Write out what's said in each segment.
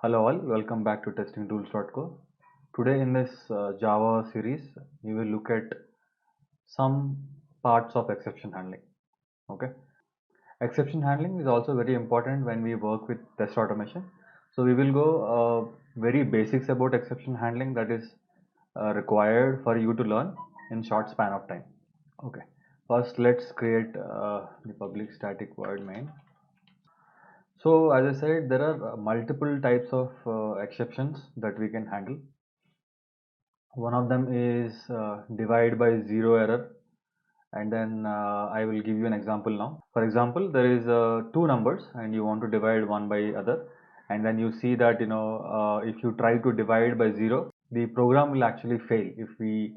Hello all, welcome back to testingtools.co. Today in this Java series, we will look at some parts of exception handling. Okay, exception handling is also very important when we work with test automation. So we will go very basics about exception handling that is required for you to learn in short span of time. Okay, first let's create the public static void main. So as I said, there are multiple types of exceptions that we can handle. One of them is divide by zero error, and then I will give you an example now. For example, there is two numbers and you want to divide one by other, and then you see that if you try to divide by zero, the program will actually fail if we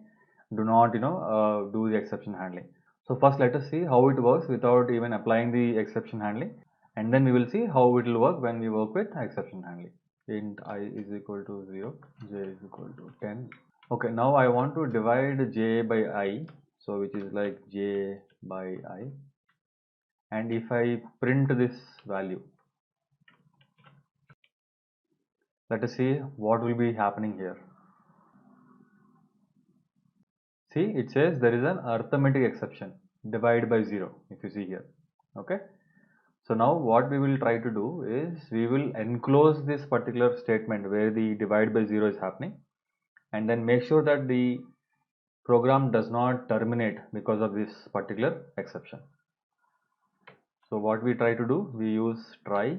do not do the exception handling. So first let us see how it works without even applying the exception handling, and then we will see how it will work when we work with exception handling. Int I is equal to 0, j is equal to 10. Okay, now I want to divide j by I, so which is like j by I, and if I print this value, let us see what will be happening here. See, it says there is an arithmetic exception, divide by 0, if you see here. Okay, so now what we will try to do is we will enclose this particular statement where the divide by 0 is happening, and then make sure that the program does not terminate because of this particular exception. So what we try to do, we use try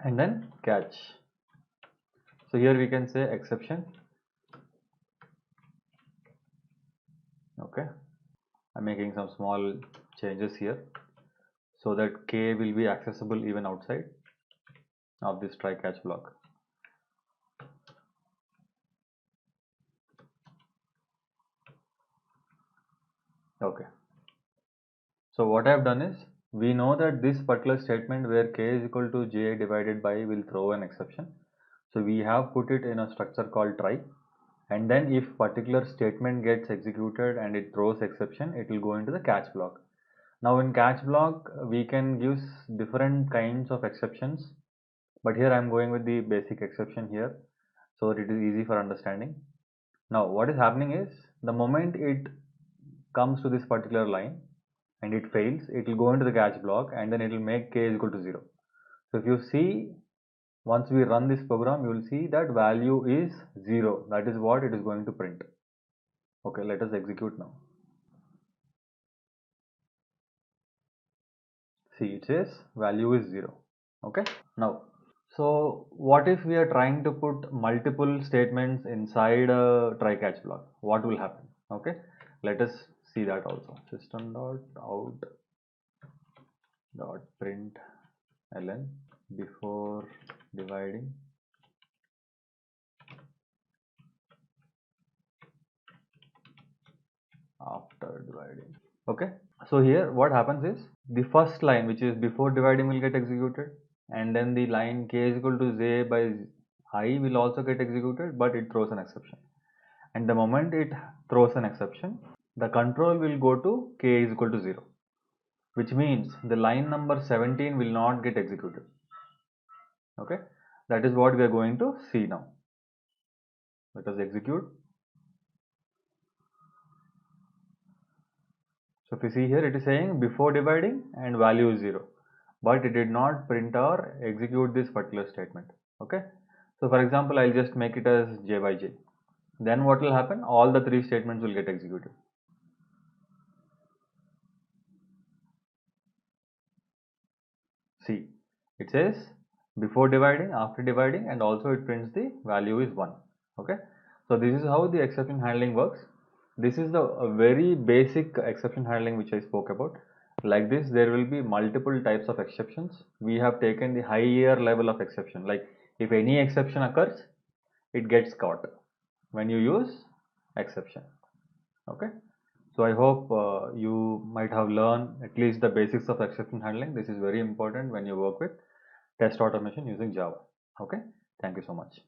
and then catch. So here we can say exception. Okay, I'm making some small changes here so that k will be accessible even outside of this try catch block. Okay, so what I have done is, we know that this particular statement where k is equal to j divided by will throw an exception. So we have put it in a structure called try, and then if particular statement gets executed and it throws exception, it will go into the catch block. Now in catch block we can use different kinds of exceptions, but here I am going with the basic exception here so that it is easy for understanding. Now what is happening is, the moment it comes to this particular line and it fails, it will go into the catch block and then it will make k is equal to 0. So if you see, once we run this program, you will see that value is 0. That is what it is going to print. Okay, let us execute now. See, it says value is 0. Okay, now, so what if we are trying to put multiple statements inside a try catch block? What will happen? Okay, let us see that also. System.out.println before dividing after dividing. Okay, so here what happens is, the first line which is before dividing will get executed, and then the line k is equal to j by I will also get executed, but it throws an exception. And the moment it throws an exception, the control will go to k is equal to 0, which means the line number 17 will not get executed. Okay, that is what we are going to see now. Let us execute. So if you see here, it is saying before dividing and value is 0, but it did not print or execute this particular statement. Okay, so for example, I'll just make it as j by j. Then what will happen? All the three statements will get executed. See, it says before dividing, after dividing, and also it prints the value is 1. Okay, so this is how the exception handling works. This is the very basic exception handling which I spoke about. Like this, there will be multiple types of exceptions. We have taken the higher level of exception, like if any exception occurs, it gets caught when you use exception. Okay, so I hope you might have learned at least the basics of exception handling. This is very important when you work with test automation using Java. Okay, thank you so much.